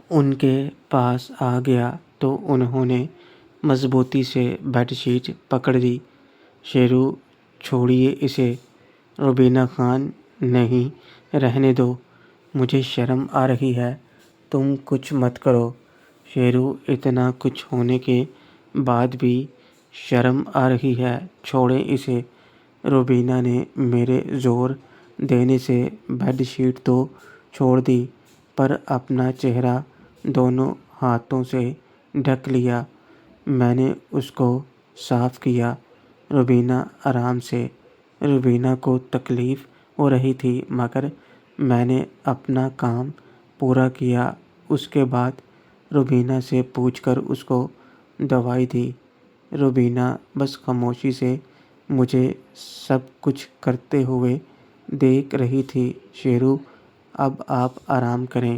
ان کے پاس آ گیا تو انہوں نے مضبوطی سے بیڈ شیٹ پکڑ دی۔ شیرو چھوڑیے اسے۔ روبینہ خان نہیں، رہنے دو، مجھے شرم آ رہی ہے، تم کچھ مت کرو۔ شیرو اتنا کچھ ہونے کے بعد بھی شرم آ رہی ہے، چھوڑیں اسے۔ روبینہ نے میرے زور دینے سے بیڈ شیٹ تو چھوڑ دی پر اپنا چہرہ دونوں ہاتھوں سے ڈھک لیا۔ میں نے اس کو صاف کیا۔ روبینہ آرام سے۔ روبینہ کو تکلیف ہو رہی تھی مگر میں نے اپنا کام پورا کیا۔ اس کے بعد روبینہ سے پوچھ کر اس کو دوائی دی۔ روبینہ بس خاموشی سے مجھے سب کچھ کرتے ہوئے دیکھ رہی تھی۔ شیرو، اب آپ آرام کریں،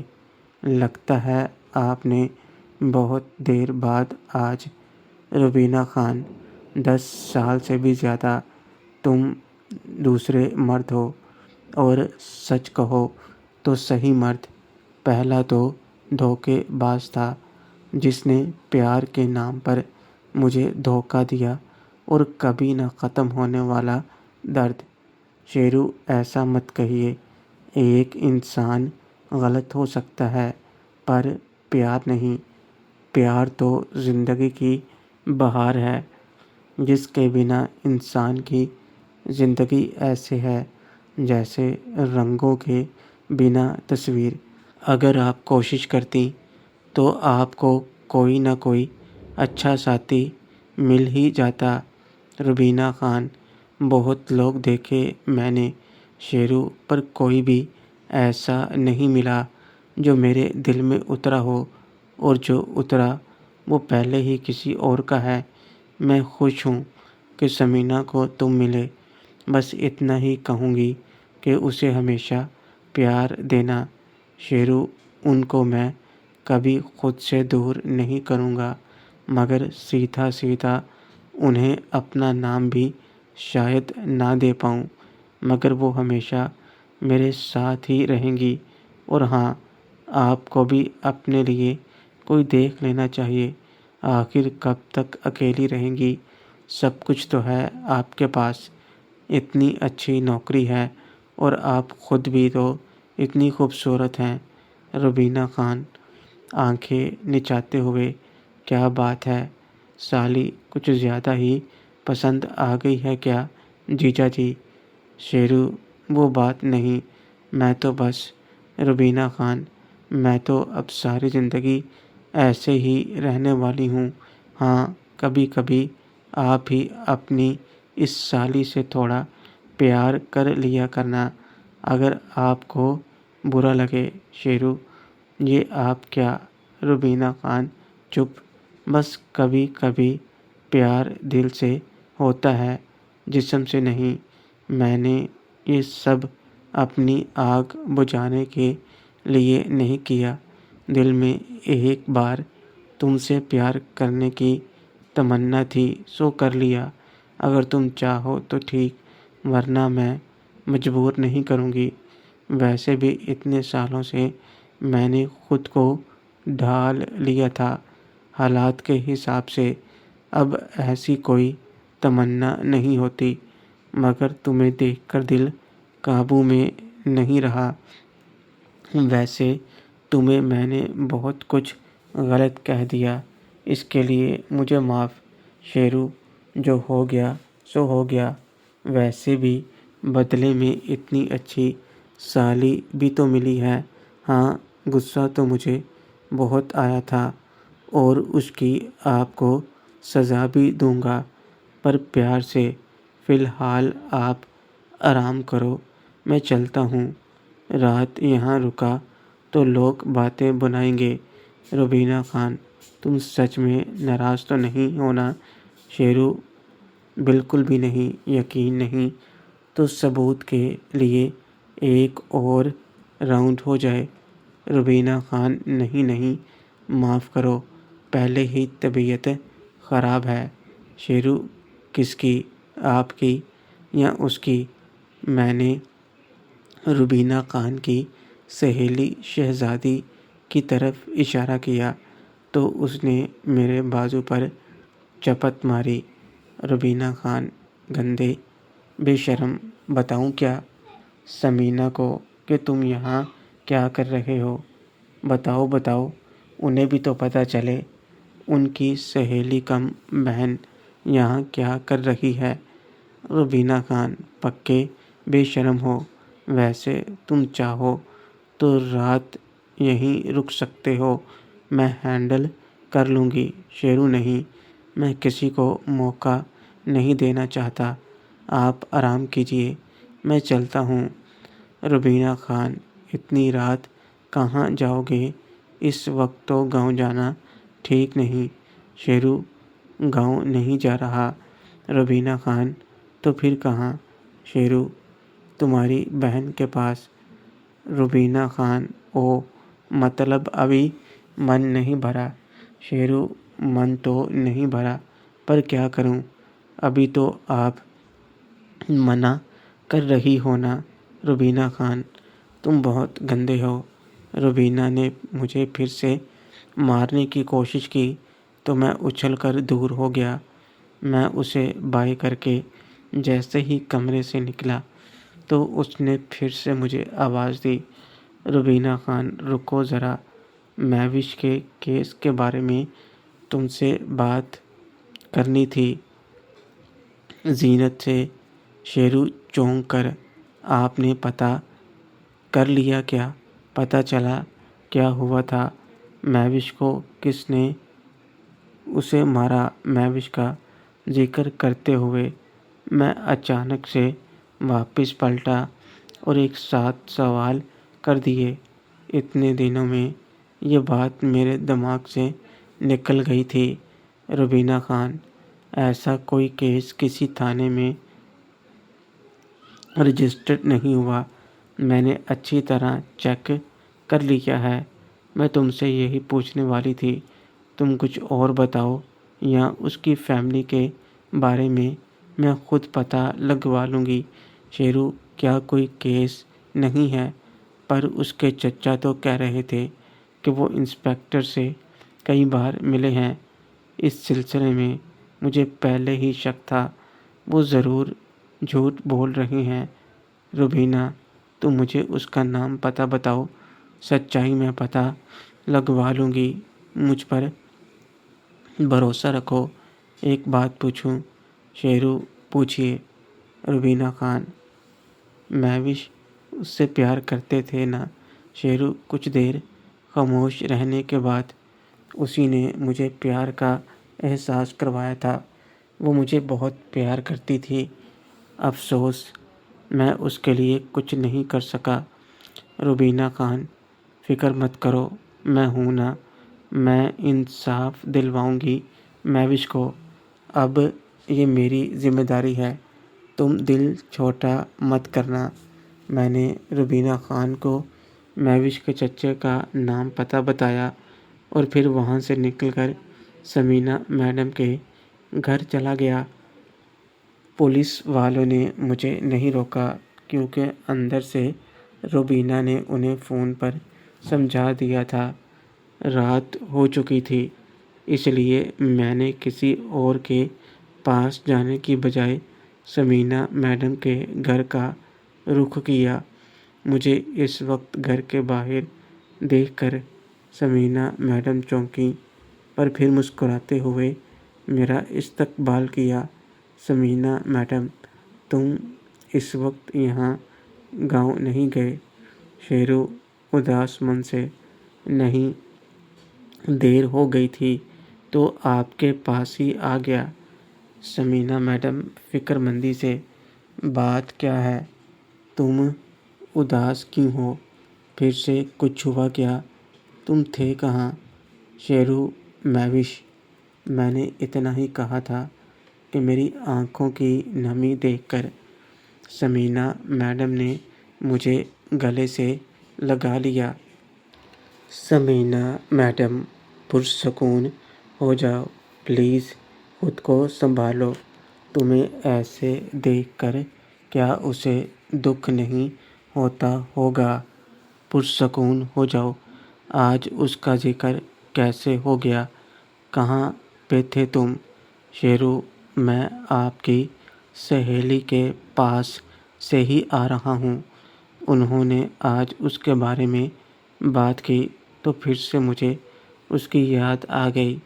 لگتا ہے آپ نے بہت دیر بعد آج۔ روبینہ خان، 10 سال سے بھی زیادہ تم دوسرے مرد ہو، اور سچ کہو تو صحیح مرد۔ پہلا تو دھوکے باز تھا جس نے پیار کے نام پر مجھے دھوکہ دیا، اور کبھی نہ ختم ہونے والا درد۔ شیرو، ایسا مت کہیے، ایک انسان غلط ہو سکتا ہے پر پیار نہیں۔ پیار تو زندگی کی بہار ہے جس کے بنا انسان کی زندگی ایسے ہے جیسے رنگوں کے بنا تصویر۔ اگر آپ کوشش کرتی تو آپ کو کوئی نہ کوئی اچھا ساتھی مل ہی جاتا۔ روبینہ خان، بہت لوگ دیکھے میں نے شیرو، پر کوئی بھی ایسا نہیں ملا جو میرے دل میں اترا ہو، اور جو اترا وہ پہلے ہی کسی اور کا ہے۔ میں خوش ہوں کہ ثمینہ کو تم ملے، بس اتنا ہی کہوں گی کہ اسے ہمیشہ پیار دینا۔ شیرو، ان کو میں کبھی خود سے دور نہیں کروں گا، مگر سیدھا سیدھا انہیں اپنا نام بھی شاید نہ دے پاؤں، مگر وہ ہمیشہ میرے ساتھ ہی رہیں گی۔ اور ہاں، آپ کو بھی اپنے لیے کوئی دیکھ لینا چاہیے، آخر کب تک اکیلی رہیں گی؟ سب کچھ تو ہے آپ کے پاس، اتنی اچھی نوکری ہے، اور آپ خود بھی تو اتنی خوبصورت ہیں۔ روبینہ خان، آنکھیں نچاتے ہوئے، کیا بات ہے، سالی کچھ زیادہ ہی پسند آ گئی ہے کیا جیجا جی؟ شیرو، وہ بات نہیں، میں تو بس… روبینہ خان، میں تو اب ساری زندگی ایسے ہی رہنے والی ہوں۔ ہاں، کبھی کبھی آپ بھی اپنی اس سالی سے تھوڑا پیار کر لیا کرنا، اگر آپ کو برا لگے۔ شیرو، یہ آپ کیا… روبینہ خان، چپ، بس کبھی کبھی پیار دل سے ہوتا ہے، جسم سے نہیں۔ میں نے یہ سب اپنی آگ بجھانے کے لیے نہیں کیا، دل میں ایک بار تم سے پیار کرنے کی تمنا تھی سو کر لیا۔ اگر تم چاہو تو ٹھیک، ورنہ میں مجبور نہیں کروں گی۔ ویسے بھی اتنے سالوں سے میں نے خود کو ڈھال لیا تھا حالات کے حساب سے، اب ایسی کوئی تمنا نہیں ہوتی، مگر تمہیں دیکھ کر دل قابو میں نہیں رہا۔ ویسے تمہیں میں نے بہت کچھ غلط کہہ دیا، اس کے لیے مجھے معاف۔ شیرو، جو ہو گیا سو ہو گیا، ویسے بھی بدلے میں اتنی اچھی سالی بھی تو ملی ہے۔ ہاں، غصہ تو مجھے بہت آیا تھا، اور اس کی آپ کو سزا بھی دوں گا، پر پیار سے۔ فی الحال آپ آرام کرو، میں چلتا ہوں، رات یہاں رکا تو لوگ باتیں بنائیں گے۔ روبینہ خان، تم سچ میں ناراض تو نہیں ہونا؟ شیرو، بالکل بھی نہیں، یقین نہیں تو ثبوت کے لیے ایک اور راؤنڈ ہو جائے۔ روبینہ خان، نہیں نہیں، معاف کرو، پہلے ہی طبیعت خراب ہے۔ شیرو، کس کی، آپ کی یا اس کی؟ میں نے روبینہ خان کی سہیلی شہزادی کی طرف اشارہ کیا تو اس نے میرے بازو پر چپت ماری۔ روبینہ خان: گندے، بے شرم، بتاؤں کیا ثمینہ کو کہ تم یہاں کیا کر رہے ہو؟ بتاؤ بتاؤ، انہیں بھی تو پتہ چلے، ان کی سہیلی کم بہن یہاں کیا کر رہی ہے۔ روبینہ خان: پکے بے شرم ہو، ویسے تم چاہو تو رات یہیں رک سکتے ہو، میں ہینڈل کر لوں گی۔ شیرو: نہیں، میں کسی کو موقع نہیں دینا چاہتا، آپ آرام کیجیے، میں چلتا ہوں۔ روبینہ خان: اتنی رات کہاں جاؤ گے؟ اس وقت تو گاؤں جانا ٹھیک نہیں۔ شیرو: گاؤں نہیں جا رہا۔ روبینہ خان: تو پھر کہاں؟ شیرو: تمہاری بہن کے پاس۔ روبینہ خان: اوہ، مطلب ابھی من نہیں بھرا۔ شیرو: من تو نہیں بھرا، پر کیا کروں، ابھی تو آپ منع کر رہی ہو نا۔ روبینہ خان: تم بہت گندے ہو۔ روبینہ نے مجھے پھر سے مارنے کی کوشش کی تو میں اچھل کر دور ہو گیا۔ میں اسے بائے کر کے جیسے ہی کمرے سے نکلا تو اس نے پھر سے مجھے آواز دی: روبینہ خان، رکو ذرا، مہوش کے کیس کے بارے میں تم سے بات کرنی تھی۔ زینت سے۔ شیرو چونک کر: آپ نے پتہ کر لیا کیا؟ پتہ چلا کیا ہوا تھا؟ مہوش کو کس نے اسے مارا؟ مہوش کا ذکر کرتے ہوئے میں اچانک سے واپس پلٹا اور ایک ساتھ سوال کر دیے۔ اتنے دنوں میں یہ بات میرے دماغ سے نکل گئی تھی۔ روبینہ خان: ایسا کوئی کیس کسی تھانے میں رجسٹرڈ نہیں ہوا، میں نے اچھی طرح چیک کر لیا ہے۔ میں تم سے یہی پوچھنے والی تھی، تم کچھ اور بتاؤ یا اس کی فیملی کے بارے میں خود پتہ لگوا لوں گی۔ شیرو: کیا کوئی کیس نہیں ہے، پر اس کے چچا تو کہہ رہے تھے کہ وہ انسپکٹر سے کئی بار ملے ہیں۔ اس سلسلے میں مجھے پہلے ہی شک تھا، وہ ضرور جھوٹ بول رہے ہیں۔ روبینہ: تم مجھے اس کا نام پتہ بتاؤ، سچائی میں پتہ لگوا لوں گی، مجھ پر بھروسہ رکھو۔ ایک بات پوچھوں؟ شیرو: پوچھیے۔ روبینہ خان: مہوش اس سے پیار کرتے تھے نا؟ شیرو: کچھ دیر خاموش رہنے کے بعد: اسی نے مجھے پیار کا احساس کروایا تھا، وہ مجھے بہت پیار کرتی تھی، افسوس میں اس کے لیے کچھ نہیں کر سکا۔ روبینہ خان: فکر مت کرو، میں ہوں نا، میں انصاف دلواؤں گی مہوش کو، اب یہ میری ذمہ داری ہے، تم دل چھوٹا مت کرنا۔ میں نے روبینہ خان کو مہوش کے چچے کا نام پتہ بتایا اور پھر وہاں سے نکل کر ثمینہ میڈم کے گھر چلا گیا۔ پولیس والوں نے مجھے نہیں روکا کیونکہ اندر سے روبینہ نے انہیں فون پر سمجھا دیا تھا۔ رات ہو چکی تھی، اس لیے میں نے کسی اور کے پاس جانے کی بجائے ثمینہ میڈم کے گھر کا رخ کیا۔ مجھے اس وقت گھر کے باہر دیکھ کر ثمینہ میڈم چونکیں، پر پھر مسکراتے ہوئے میرا استقبال کیا۔ ثمینہ میڈم: تم اس وقت یہاں گاؤں نہیں گئے؟ شیرو اداس من سے: نہیں، دیر ہو گئی تھی تو آپ کے پاس ہی آ گیا۔ ثمینہ میڈم فکر مندی سے: بات کیا ہے؟ تم اداس کیوں ہو؟ پھر سے کچھ ہوا کیا؟ تم تھے کہاں؟ شیرو: مہوش، میں نے اتنا ہی کہا تھا کہ میری آنکھوں کی نمی دیکھ کر ثمینہ میڈم نے مجھے گلے سے لگا لیا۔ ثمینہ میڈم: پرسکون ہو جاؤ پلیز، خود کو سنبھالو، تمہیں ایسے دیکھ کر کیا اسے دکھ نہیں ہوتا ہوگا؟ پرسکون ہو جاؤ، آج اس کا ذکر کیسے ہو گیا؟ کہاں پہ تھے تم؟ شیرو، میں آپ کی سہیلی کے پاس سے ہی آ رہا ہوں۔ انہوں نے آج اس کے بارے میں بات کی تو پھر سے مجھے اس کی یاد آ گئی۔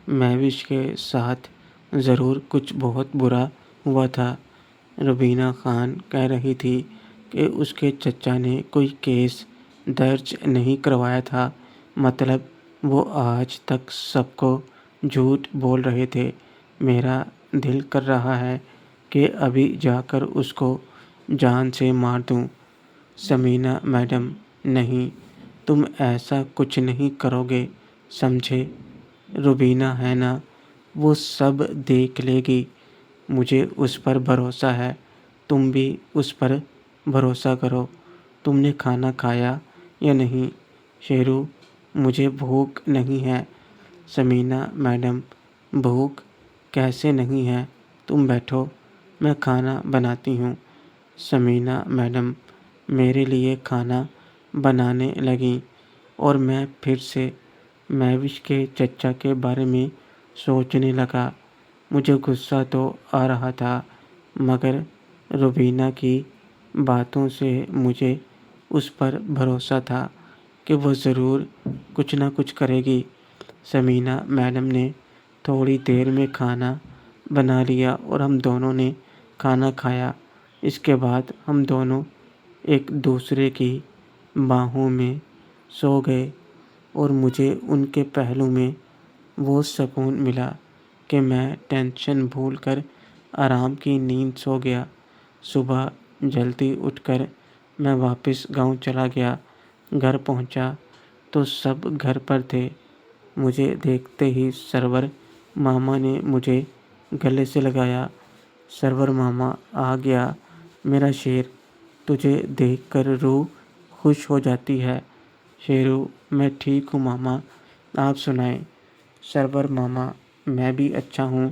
مہوش کے ساتھ ضرور کچھ بہت برا ہوا تھا۔ روبینہ خان کہہ رہی تھی کہ اس کے چچا نے کوئی کیس درج نہیں کروایا تھا، مطلب وہ آج تک سب کو جھوٹ بول رہے تھے۔ میرا دل کر رہا ہے کہ ابھی جا کر اس کو جان سے مار دوں۔ ثمینہ میڈم، نہیں، تم ایسا کچھ نہیں کرو گے، سمجھے؟ روبینہ ہے نا، وہ سب دیکھ لے گی۔ مجھے اس پر بھروسہ ہے، تم بھی اس پر بھروسہ کرو۔ تم نے کھانا کھایا یا نہیں؟ شیرو، مجھے بھوک نہیں ہے۔ ثمینہ میڈم، بھوک کیسے نہیں ہے؟ تم بیٹھو، میں کھانا بناتی ہوں۔ ثمینہ میڈم میرے لیے کھانا بنانے لگیں اور میں پھر سے مہوش کے چچا کے بارے میں سوچنے لگا۔ مجھے غصہ تو آ رہا تھا، مگر روبینہ کی باتوں سے مجھے اس پر بھروسہ تھا کہ وہ ضرور کچھ نہ کچھ کرے گی۔ ثمینہ میڈم نے تھوڑی دیر میں کھانا بنا لیا اور ہم دونوں نے کھانا کھایا۔ اس کے بعد ہم دونوں ایک دوسرے کی باہوں میں سو گئے اور مجھے ان کے پہلو میں وہ سکون ملا کہ میں ٹینشن بھول کر آرام کی نیند سو گیا۔ صبح جلدی اٹھ کر میں واپس گاؤں چلا گیا۔ گھر پہنچا تو سب گھر پر تھے۔ مجھے دیکھتے ہی سرور ماما نے مجھے گلے سے لگایا۔ سرور ماما، آ گیا میرا شیر، تجھے دیکھ کر روح خوش ہو جاتی ہے۔ شیرو، میں ٹھیک ہوں ماما، آپ سنائیں؟ سرور ماما، میں بھی اچھا ہوں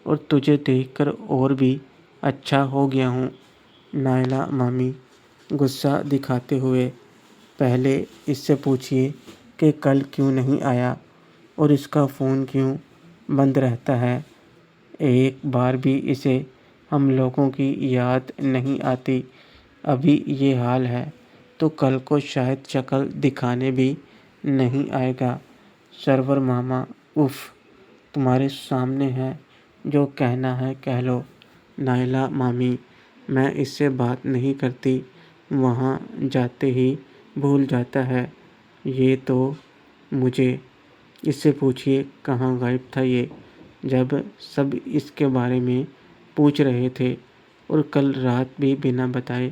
اور تجھے دیکھ کر اور بھی اچھا ہو گیا ہوں۔ نائلہ مامی غصہ دکھاتے ہوئے، پہلے اس سے پوچھئے کہ کل کیوں نہیں آیا اور اس کا فون کیوں بند رہتا ہے؟ ایک بار بھی اسے ہم لوگوں کی یاد نہیں آتی۔ ابھی یہ حال ہے تو کل کو شاید شکل دکھانے بھی نہیں آئے گا۔ سرور ماما، اف، تمہارے سامنے ہے، جو کہنا ہے کہہ لو۔ نائلہ مامی، میں اس سے بات نہیں کرتی، وہاں جاتے ہی بھول جاتا ہے۔ یہ تو مجھے اس سے پوچھئے کہاں غائب تھا یہ، جب سب اس کے بارے میں پوچھ رہے تھے، اور کل رات بھی بنا بتائے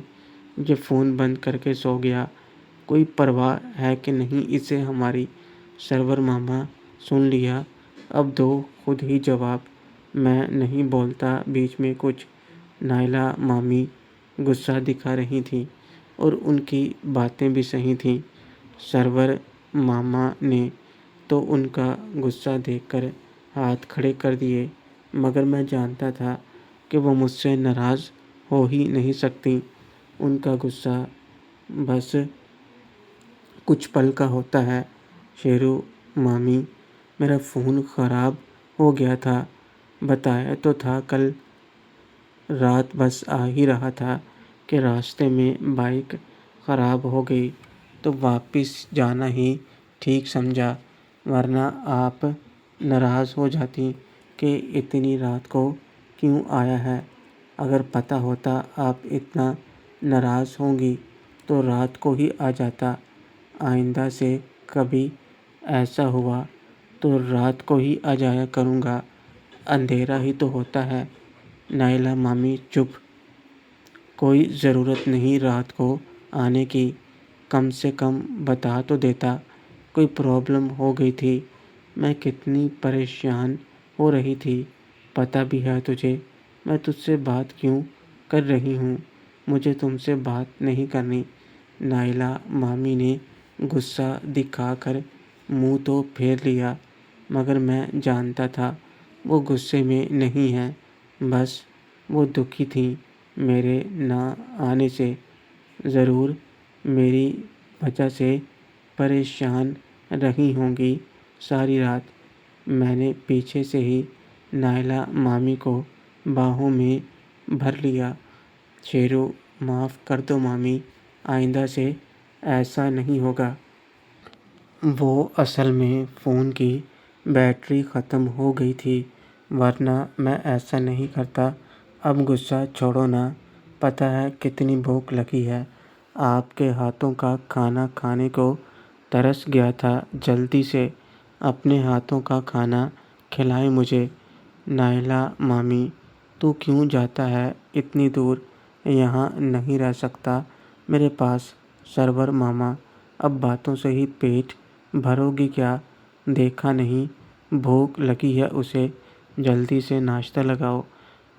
یہ فون بند کر کے سو گیا۔ کوئی پرواہ ہے کہ نہیں اسے ہماری؟ سرور ماما، سن لیا، اب دو خود ہی جواب، میں نہیں بولتا بیچ میں کچھ۔ نائلہ مامی غصہ دکھا رہی تھیں اور ان کی باتیں بھی صحیح تھیں۔ سرور ماما نے تو ان کا غصہ دیکھ کر ہاتھ کھڑے کر دیے، مگر میں جانتا تھا کہ وہ مجھ سے ناراض ہو ہی نہیں سکتی۔ ان کا غصہ بس کچھ پل کا ہوتا ہے۔ شیرو مامی، میرا فون خراب ہو گیا تھا، بتایا تو تھا کل رات، بس آ ہی رہا تھا کہ راستے میں بائک خراب ہو گئی تو واپس جانا ہی ٹھیک سمجھا، ورنہ آپ ناراض ہو جاتی کہ اتنی رات کو کیوں آیا ہے۔ اگر پتہ ہوتا آپ اتنا ناراض ہوں گی تو رات کو ہی آ جاتا۔ آئندہ سے کبھی ایسا ہوا تو رات کو ہی آ جایا کروں گا، اندھیرا ہی تو ہوتا ہے۔ نائلہ مامی چپ، کوئی ضرورت نہیں رات کو آنے کی، کم سے کم بتا تو دیتا، کوئی پرابلم ہو گئی تھی۔ میں کتنی پریشان ہو رہی تھی، پتہ بھی ہے تجھے میں تجھ سے بات کیوں کر رہی ہوں؟ مجھے تم سے بات نہیں کرنی۔ نائلہ مامی نے غصہ دکھا کر منہ تو پھیر لیا، مگر میں جانتا تھا وہ غصے میں نہیں ہیں، بس وہ دکھی تھیں میرے نہ آنے سے، ضرور میری وجہ سے پریشان رہی ہوں گی ساری رات۔ میں نے پیچھے سے ہی نائلہ مامی کو باہوں میں بھر لیا۔ شیرو، معاف کر دو مامی، آئندہ سے ایسا نہیں ہوگا۔ وہ اصل میں فون کی بیٹری ختم ہو گئی تھی، ورنہ میں ایسا نہیں کرتا۔ اب غصہ چھوڑو نا، پتہ ہے کتنی بھوک لگی ہے۔ آپ کے ہاتھوں کا کھانا کھانے کو ترس گیا تھا۔ جلدی سے اپنے ہاتھوں کا کھانا کھلائیں مجھے۔ نائلہ مامی، تو کیوں جاتا ہے اتنی دور؟ یہاں نہیں رہ سکتا میرے پاس؟ سرور ماما، اب باتوں سے ہی پیٹ بھرو گی کیا؟ دیکھا نہیں بھوک لگی ہے اسے، جلدی سے ناشتہ لگاؤ۔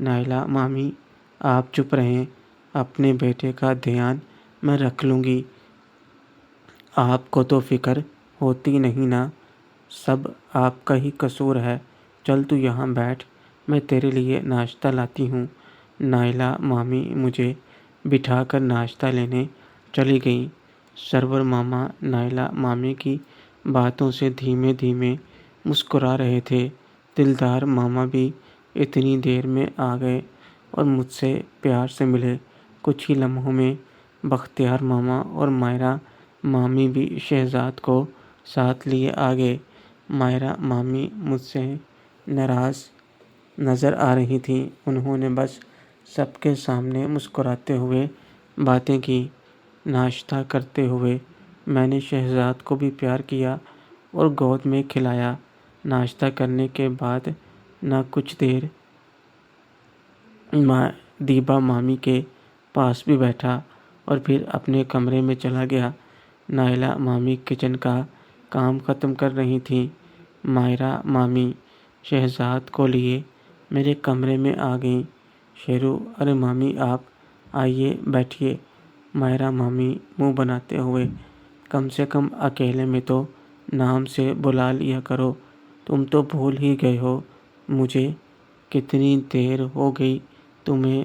نائلہ مامی، آپ چپ رہیں، اپنے بیٹے کا دھیان میں رکھ لوں گی۔ آپ کو تو فکر ہوتی نہیں نا، سب آپ کا ہی قصور ہے۔ چل تو یہاں بیٹھ، میں تیرے لیے ناشتہ لاتی ہوں۔ نائلہ مامی مجھے بٹھا کر ناشتہ لینے چلی گئیں۔ سرور ماما نائلہ مامی کی باتوں سے دھیمے دھیمے مسکرا رہے تھے۔ دلدار ماما بھی اتنی دیر میں آ گئے اور مجھ سے پیار سے ملے۔ کچھ ہی لمحوں میں بختیار ماما اور مائرہ مامی بھی شہزاد کو ساتھ لیے آ گئے۔ مائرہ مامی مجھ سے ناراض نظر آ رہی تھیں۔ انہوں نے بس سب کے سامنے مسکراتے ہوئے باتیں کی۔ ناشتہ کرتے ہوئے میں نے شہزاد کو بھی پیار کیا اور گود میں کھلایا۔ ناشتہ کرنے کے بعد نہ کچھ دیر دیبا مامی کے پاس بھی بیٹھا اور پھر اپنے کمرے میں چلا گیا۔ نائلہ مامی کچن کا کام ختم کر رہی تھیں۔ مائرہ مامی شہزاد کو لیے میرے کمرے میں آ گئیں۔ شیرو، ارے مامی آپ آئیے بیٹھیے۔ مائرہ مامی منہ بناتے ہوئے، کم سے کم اکیلے میں تو نام سے بلا لیا کرو، تم تو بھول ہی گئے ہو مجھے۔ کتنی دیر ہو گئی تمہیں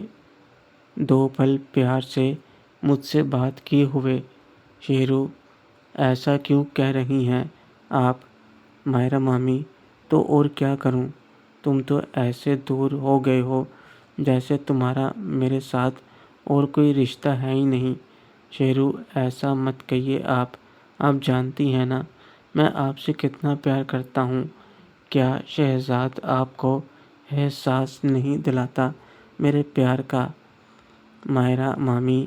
دو پل پیار سے مجھ سے بات کیے ہوئے۔ شیرو، ایسا کیوں کہہ رہی ہیں آپ؟ مائرہ مامی، تو اور کیا کروں؟ تم تو ایسے دور ہو گئے ہو جیسے تمہارا میرے ساتھ اور کوئی رشتہ ہے ہی نہیں۔ شیرو، ایسا مت کہیے آپ جانتی ہیں نا میں آپ سے کتنا پیار کرتا ہوں۔ کیا شہزاد آپ کو احساس نہیں دلاتا میرے پیار کا؟ مائرہ مامی،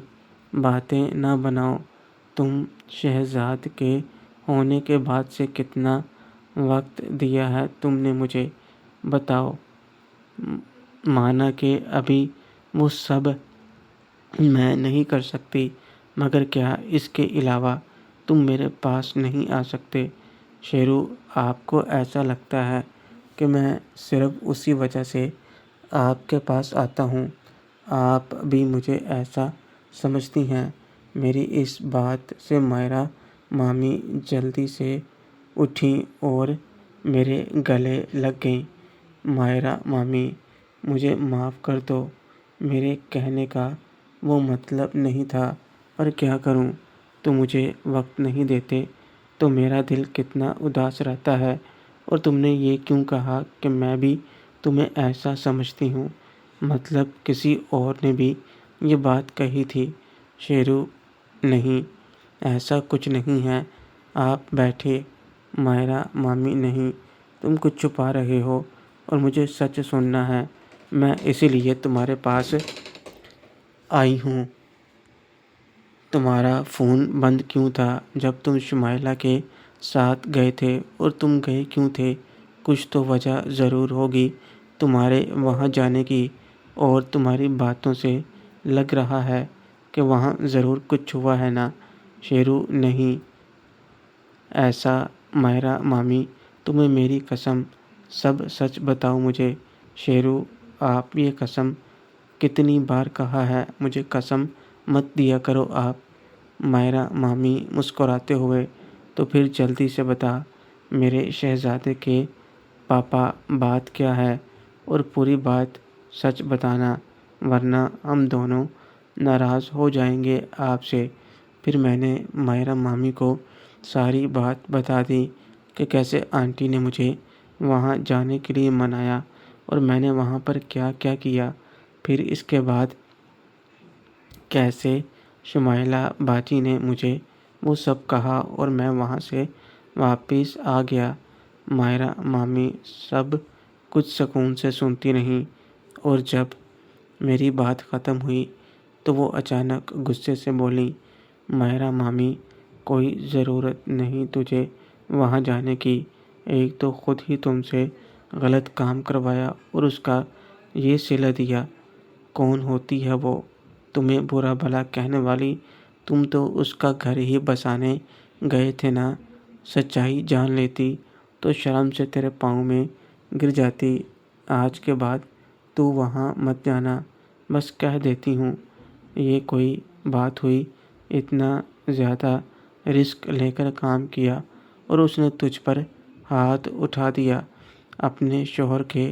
باتیں نہ بناؤ۔ تم شہزاد کے ہونے کے بعد سے کتنا وقت دیا ہے تم نے مجھے، بتاؤ۔ مانا کہ ابھی وہ سب میں نہیں کر سکتی، مگر کیا اس کے علاوہ تم میرے پاس نہیں آ سکتے؟ شیرو، آپ کو ایسا لگتا ہے کہ میں صرف اسی وجہ سے آپ کے پاس آتا ہوں؟ آپ بھی مجھے ایسا سمجھتی ہیں؟ میری اس بات سے مائرہ مامی جلدی سے اٹھیں اور میرے گلے لگ گئیں۔ مائرہ مامی، مجھے معاف کر دو، میرے کہنے کا وہ مطلب نہیں تھا، پر کیا کروں؟ تم مجھے وقت نہیں دیتے تو میرا دل کتنا اداس رہتا ہے۔ اور تم نے یہ کیوں کہا کہ میں بھی تمہیں ایسا سمجھتی ہوں؟ مطلب کسی اور نے بھی یہ بات کہی تھی؟ شیرو، نہیں، ایسا کچھ نہیں ہے، آپ بیٹھے۔ مائرہ مامی، نہیں، تم کچھ چھپا رہے ہو اور مجھے سچ سننا ہے۔ میں اسی لیے تمہارے پاس آئی ہوں۔ تمہارا فون بند کیوں تھا جب تم شمائلہ کے ساتھ گئے تھے؟ اور تم گئے کیوں تھے؟ کچھ تو وجہ ضرور ہوگی تمہارے وہاں جانے کی، اور تمہاری باتوں سے لگ رہا ہے کہ وہاں ضرور کچھ ہوا ہے نا؟ شیرو، نہیں ایسا۔ مائرہ مامی، تمہیں میری قسم، سب سچ بتاؤ مجھے۔ شیرو، آپ یہ قسم کتنی بار کہا ہے، مجھے قسم مت دیا کرو آپ۔ مائرہ مامی مسکراتے ہوئے، تو پھر جلدی سے بتا میرے شہزادے کے پاپا، بات کیا ہے؟ اور پوری بات سچ بتانا، ورنہ ہم دونوں ناراض ہو جائیں گے آپ سے۔ پھر میں نے مائرہ مامی کو ساری بات بتا دی کہ کیسے آنٹی نے مجھے وہاں جانے کے لیے منایا اور میں نے وہاں پر کیا کیا کیا، پھر اس کے بعد کیسے شمائلہ باجی نے مجھے وہ سب کہا اور میں وہاں سے واپس آ گیا۔ مائرہ مامی سب کچھ سکون سے سنتی رہیں اور جب میری بات ختم ہوئی تو وہ اچانک غصے سے بولیں، مائرہ مامی کوئی ضرورت نہیں تجھے وہاں جانے کی، ایک تو خود ہی تم سے غلط کام کروایا اور اس کا یہ صلہ دیا، کون ہوتی ہے وہ تمہیں برا بھلا کہنے والی، تم تو اس کا گھر ہی بسانے گئے تھے نا، سچائی جان لیتی تو شرم سے تیرے پاؤں میں گر جاتی، آج کے بعد تو وہاں مت جانا، بس کہہ دیتی ہوں۔ یہ کوئی بات ہوئی؟ اتنا زیادہ رسک لے کر کام کیا اور اس نے تجھ پر ہاتھ اٹھا دیا، اپنے شوہر کے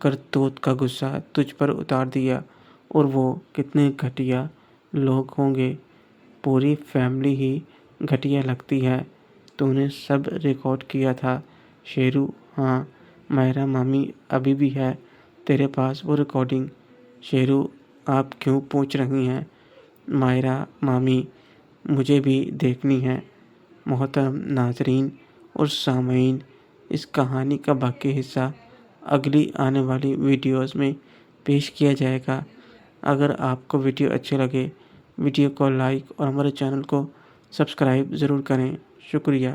کرتوت کا غصہ تجھ پر اتار دیا، اور وہ کتنے گھٹیا لوگ ہوں گے، پوری فیملی ہی گھٹیا لگتی ہے، تو نے سب ریکارڈ کیا تھا شیرو؟ ہاں مائرہ مامی ابھی بھی ہے تیرے پاس وہ ریکارڈنگ؟ شیرو آپ کیوں پوچھ رہی ہیں مائرہ مامی، مجھے بھی دیکھنی ہے۔ محترم ناظرین اور سامعین، اس کہانی کا باقی حصہ اگلی آنے والی ویڈیوز میں پیش کیا جائے گا۔ اگر آپ کو ویڈیو اچھے لگے، ویڈیو کو لائک اور ہمارے چینل کو سبسکرائب ضرور کریں۔ شکریہ۔